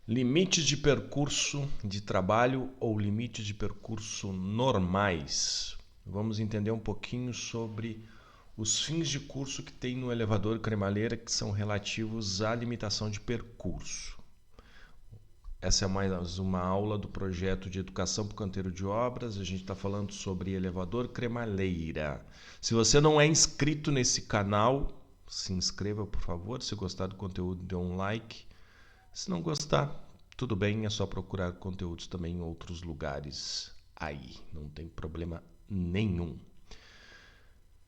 Limites de percurso de trabalho ou limites de percurso normais. Vamos entender um pouquinho sobre os fins de curso que tem no elevador cremalheira que são relativos à limitação de percurso. Essa é mais uma aula do projeto de educação para o canteiro de obras. A gente está falando sobre elevador cremalheira. Se você não é inscrito nesse canal, se inscreva, por favor. Se gostar do conteúdo, dê um like. Se não gostar, tudo bem, é só procurar conteúdos também em outros lugares aí. Não tem problema nenhum.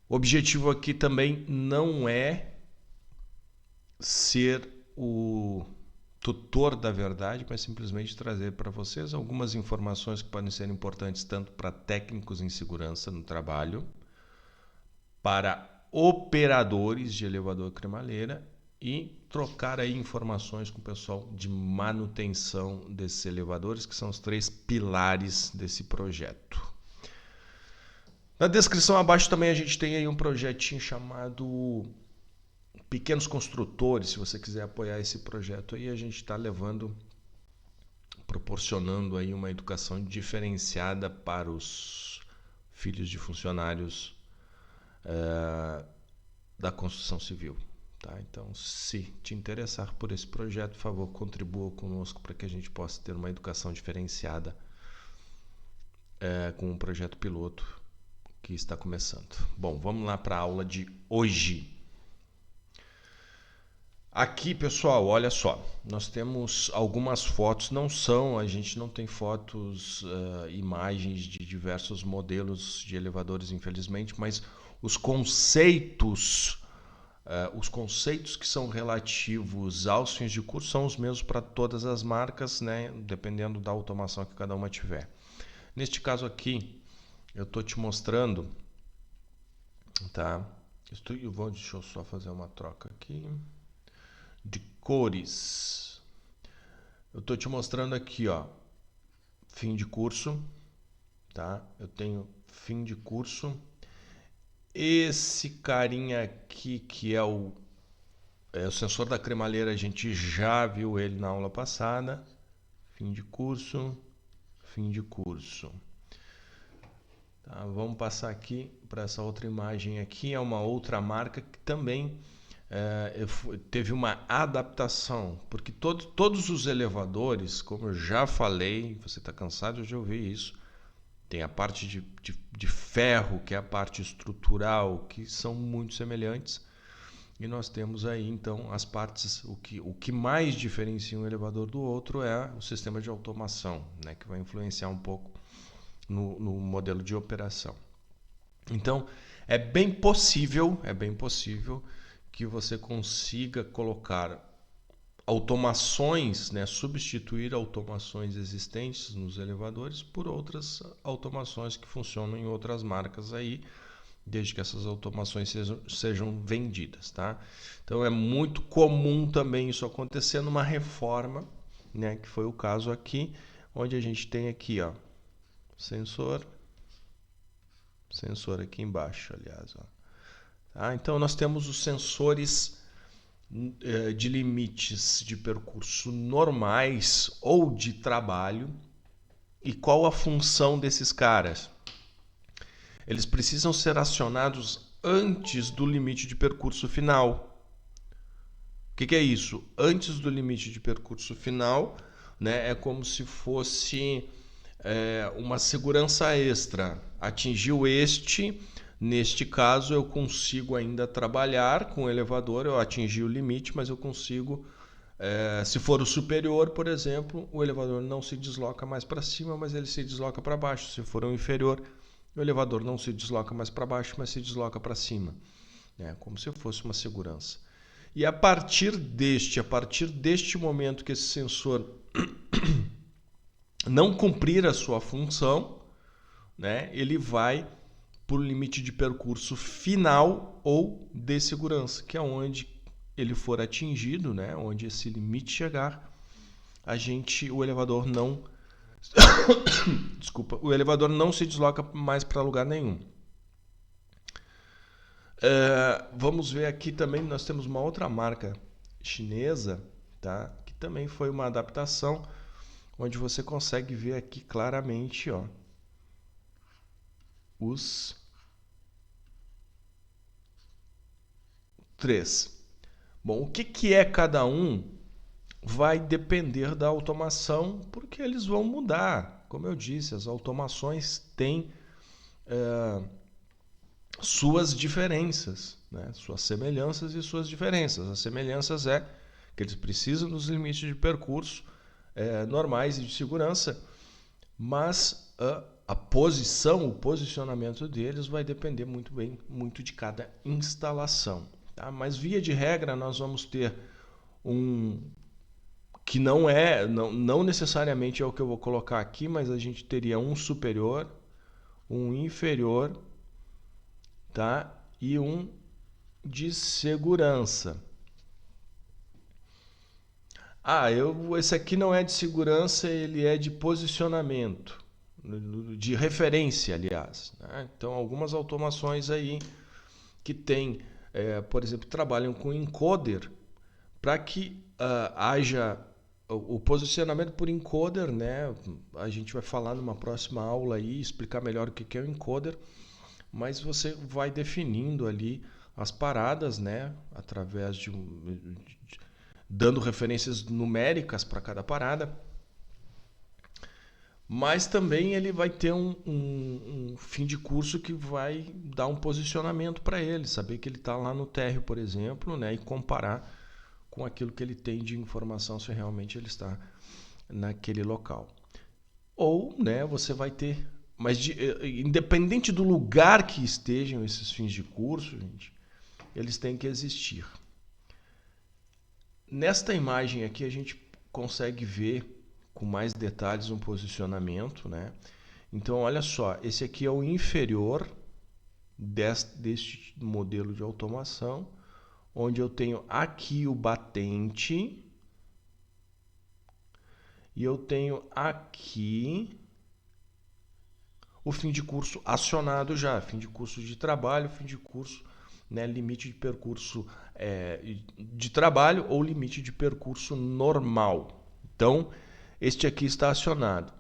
O objetivo aqui também não é ser o tutor da verdade, mas simplesmente trazer para vocês algumas informações que podem ser importantes tanto para técnicos em segurança no trabalho, para operadores de elevador cremalheira e trocar aí informações com o pessoal de manutenção desses elevadores, que são os 3 pilares desse projeto. Na descrição abaixo também a gente tem aí um projetinho chamado Pequenos Construtores. Se você quiser apoiar esse projeto aí, a gente está proporcionando aí uma educação diferenciada para os filhos de funcionários da construção civil. Tá? Então, se te interessar por esse projeto, por favor, contribua conosco para que a gente possa ter uma educação diferenciada com um projeto piloto que está começando. Bom, vamos lá para a aula de hoje. Aqui, pessoal, olha só, nós temos algumas fotos, a gente não tem fotos, imagens de diversos modelos de elevadores, infelizmente, mas os conceitos que são relativos aos fins de curso são os mesmos para todas as marcas, né? Dependendo da automação que cada uma tiver. Neste caso aqui, eu estou te mostrando, tá? Deixa eu só fazer uma troca aqui de cores. Eu estou te mostrando aqui, ó, fim de curso, tá? Eu tenho fim de curso. Esse carinha aqui que é o sensor da cremalheira, a gente já viu ele na aula passada. Fim de curso, fim de curso. Tá, vamos passar aqui para essa outra imagem aqui. É uma outra marca que também teve uma adaptação, porque todos os elevadores, como eu já falei, você está cansado de ouvir isso, tem a parte de ferro, que é a parte estrutural, que são muito semelhantes. E nós temos aí, então, as partes. O que mais diferencia um elevador do outro é o sistema de automação, né, que vai influenciar um pouco no modelo de operação. Então, é bem possível que você consiga colocar automações, né, substituir automações existentes nos elevadores por outras automações que funcionam em outras marcas aí, desde que essas automações sejam vendidas, tá? Então é muito comum também isso acontecer numa reforma, né, que foi o caso aqui, onde a gente tem aqui, ó, sensor aqui embaixo, aliás, ó. Tá? Então nós temos os sensores de limites de percurso normais ou de trabalho. E qual a função desses caras? Eles precisam ser acionados antes do limite de percurso final. O que é isso? Antes do limite de percurso final, né, é como se fosse uma segurança extra. Atingiu neste caso eu consigo ainda trabalhar com o elevador, eu atingi o limite, mas eu consigo, se for o superior, por exemplo, o elevador não se desloca mais para cima, mas ele se desloca para baixo. Se for o inferior, o elevador não se desloca mais para baixo, mas se desloca para cima, como se fosse uma segurança. E a partir deste momento que esse sensor não cumprir a sua função, né, ele vai para o limite de percurso final ou de segurança, que é onde ele for atingido, né, onde esse limite chegar, o elevador não o elevador não se desloca mais para lugar nenhum. Vamos ver aqui também, nós temos uma outra marca chinesa, tá, que também foi uma adaptação, onde você consegue ver aqui claramente, ó, os 3. Bom, o que é cada um vai depender da automação, porque eles vão mudar. Como eu disse, as automações têm suas diferenças, né? Suas semelhanças e suas diferenças. As semelhanças é que eles precisam dos limites de percurso normais e de segurança, mas a posição, o posicionamento deles vai depender muito de cada instalação. Tá? Mas via de regra nós vamos ter um que não necessariamente é o que eu vou colocar aqui, mas a gente teria um superior, um inferior, tá? E um de segurança. Esse aqui não é de segurança, ele é de posicionamento, de referência, aliás. Né? Então, algumas automações aí que tem, por exemplo, trabalham com encoder para que haja o posicionamento por encoder, né? A gente vai falar numa próxima aula aí, explicar melhor o que é o encoder, mas você vai definindo ali as paradas, né? Através dando referências numéricas para cada parada, mas também ele vai ter um fim de curso que vai dar um posicionamento para ele, saber que ele está lá no térreo, por exemplo, né, e comparar com aquilo que ele tem de informação se realmente ele está naquele local. Ou, né, você vai ter, mas independente do lugar que estejam esses fins de curso, gente, eles têm que existir. Nesta imagem aqui a gente consegue ver com mais detalhes um posicionamento, né? Então olha só, esse aqui é o inferior deste modelo de automação, onde eu tenho aqui o batente e eu tenho aqui o fim de curso acionado já, fim de curso de trabalho, fim de curso, né, limite de percurso de trabalho ou limite de percurso normal. Então, este aqui está acionado.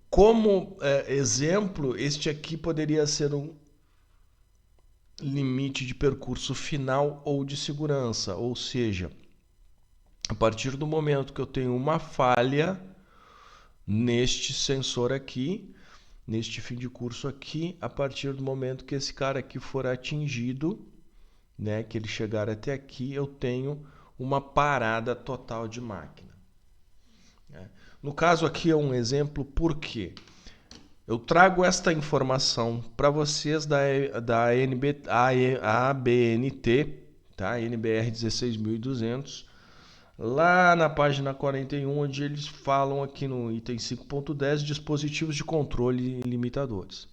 Como exemplo, este aqui poderia ser um limite de percurso final ou de segurança, ou seja, a partir do momento que eu tenho uma falha neste sensor aqui, neste fim de curso aqui, a partir do momento que esse cara aqui for atingido, né, que ele chegar até aqui, eu tenho uma parada total de máquina. No caso aqui é um exemplo, por quê? Eu trago esta informação para vocês da ABNT, tá? NBR 16200, lá na página 41, onde eles falam aqui no item 5.10, dispositivos de controle e limitadores.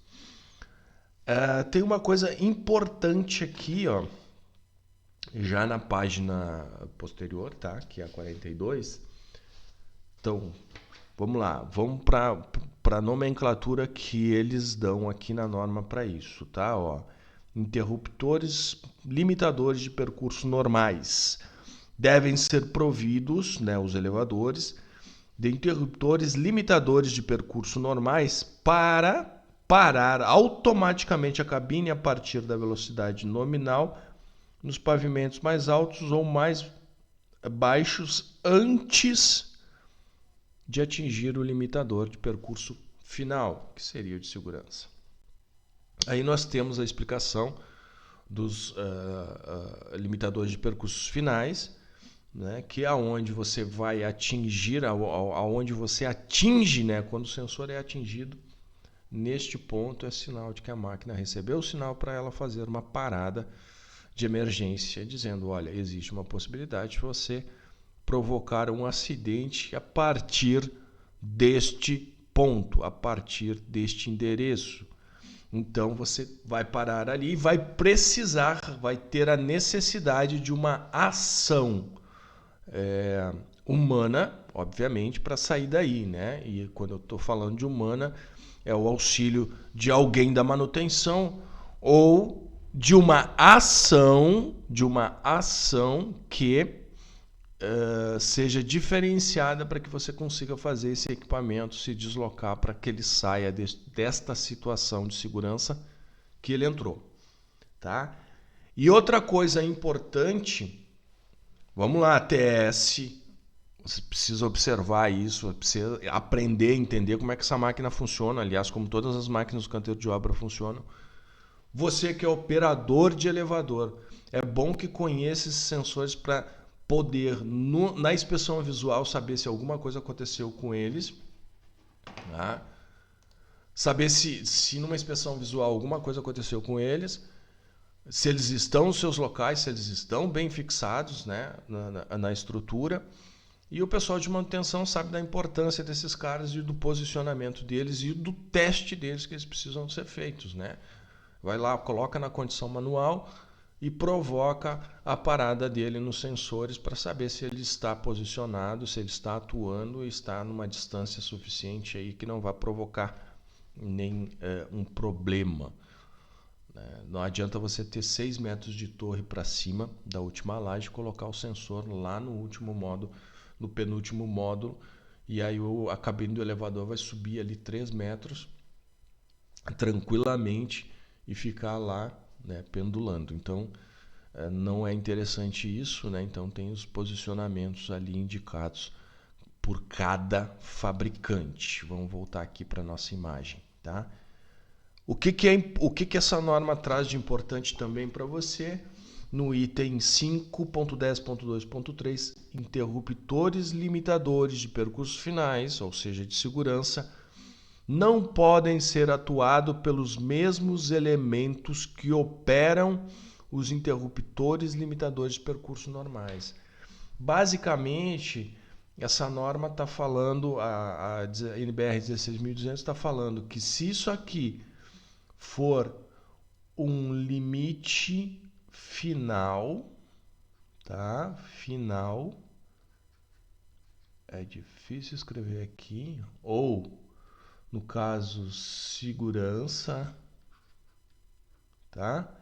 Tem uma coisa importante aqui, ó, já na página posterior, tá? Que é a 42. Então, vamos lá, vamos para a nomenclatura que eles dão aqui na norma para isso, tá? Ó, interruptores limitadores de percurso normais devem ser providos, né, os elevadores, de interruptores limitadores de percurso normais para parar automaticamente a cabine a partir da velocidade nominal nos pavimentos mais altos ou mais baixos antes de atingir o limitador de percurso final, que seria o de segurança. Aí nós temos a explicação dos limitadores de percursos finais, né, que é aonde você vai atingir, aonde você atinge, né, quando o sensor é atingido, neste ponto é sinal de que a máquina recebeu o sinal para ela fazer uma parada de emergência, dizendo, olha, existe uma possibilidade de você provocar um acidente a partir deste ponto, a partir deste endereço. Então você vai parar ali e vai precisar, vai ter a necessidade de uma ação humana, obviamente, para sair daí, né? E quando eu estou falando de humana, é o auxílio de alguém da manutenção ou de uma ação que seja diferenciada para que você consiga fazer esse equipamento se deslocar para que ele saia desta situação de segurança que ele entrou, tá? E outra coisa importante, vamos lá, TS, você precisa observar isso, precisa aprender a entender como é que essa máquina funciona, aliás, como todas as máquinas do canteiro de obra funcionam. Você que é operador de elevador, é bom que conheça esses sensores para poder, na inspeção visual, saber se alguma coisa aconteceu com eles, tá? Saber se numa inspeção visual alguma coisa aconteceu com eles, se eles estão nos seus locais, se eles estão bem fixados, né, na estrutura. E o pessoal de manutenção sabe da importância desses caras e do posicionamento deles e do teste deles que eles precisam ser feitos, né? Vai lá, coloca na condição manual e provoca a parada dele nos sensores para saber se ele está posicionado, se ele está atuando e está numa distância suficiente aí que não vai provocar nem um problema. Não adianta você ter 6 metros de torre para cima da última laje e colocar o sensor lá no último módulo, no penúltimo módulo, e aí a cabine do elevador vai subir ali 3 metros tranquilamente e ficar lá, né, pendulando. Então não é interessante isso, né? Então tem os posicionamentos ali indicados por cada fabricante. Vamos voltar aqui para a nossa imagem, tá? O que essa norma traz de importante também para você? No item 5.10.2.3, interruptores limitadores de percursos finais, ou seja, de segurança, não podem ser atuados pelos mesmos elementos que operam os interruptores limitadores de percurso normais. Basicamente, essa norma está falando, a NBR 16.200 está falando que se isso aqui for um limite final, tá? Final, é difícil escrever aqui, ou no caso segurança, tá?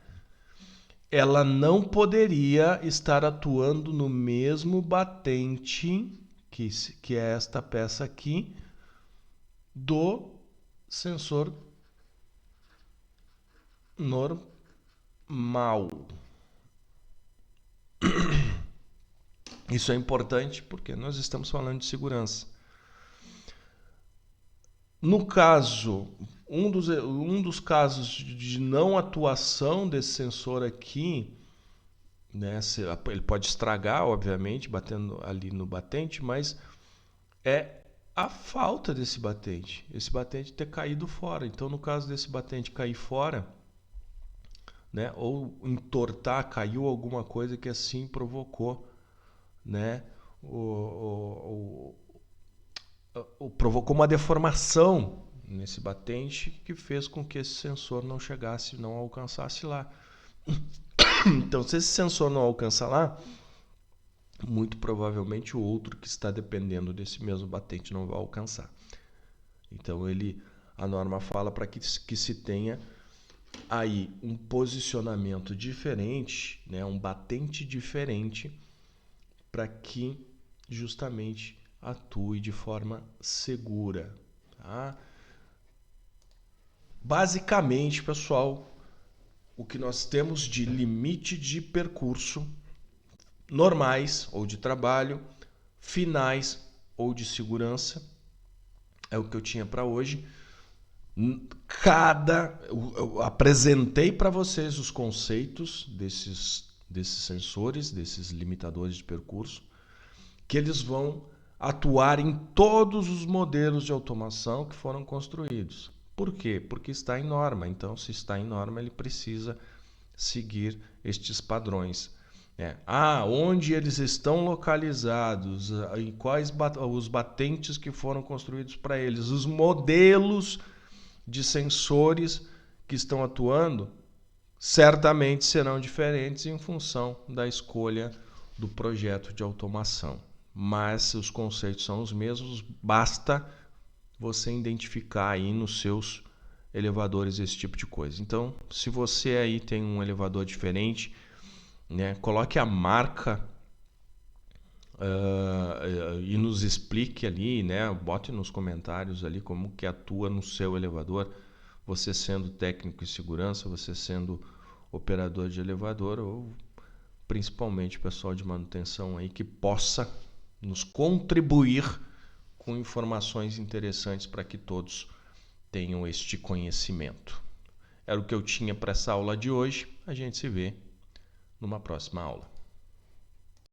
Ela não poderia estar atuando no mesmo batente, que é esta peça aqui, do sensor normal. Isso é importante porque nós estamos falando de segurança. No caso, um dos casos de não atuação desse sensor aqui, né, ele pode estragar, obviamente, batendo ali no batente, mas é a falta desse batente. Esse batente ter caído fora. Então, no caso desse batente cair fora, né, ou entortar, caiu alguma coisa que assim provocou, né, provocou uma deformação nesse batente que fez com que esse sensor não chegasse, não alcançasse lá. Então, se esse sensor não alcança lá, muito provavelmente o outro que está dependendo desse mesmo batente não vai alcançar. Então, a norma fala para que se tenha aí um posicionamento diferente, né, um batente diferente, para que justamente atue de forma segura, tá? Basicamente, pessoal, o que nós temos de limite de percurso normais ou de trabalho, finais ou de segurança, é o que eu tinha para hoje. Eu apresentei para vocês os conceitos desses sensores, desses limitadores de percurso, que eles vão atuar em todos os modelos de automação que foram construídos. Por quê? Porque está em norma. Então, se está em norma, ele precisa seguir estes padrões. Onde eles estão localizados, em quais os batentes que foram construídos para eles, os modelos de sensores que estão atuando, certamente serão diferentes em função da escolha do projeto de automação. Mas os conceitos são os mesmos, basta você identificar aí nos seus elevadores esse tipo de coisa. Então, se você aí tem um elevador diferente, né, coloque a marca e nos explique ali, né? Bote nos comentários ali como que atua no seu elevador, você sendo técnico de segurança, você sendo operador de elevador ou principalmente pessoal de manutenção aí que possa nos contribuir com informações interessantes para que todos tenham este conhecimento. Era o que eu tinha para essa aula de hoje. A gente se vê numa próxima aula.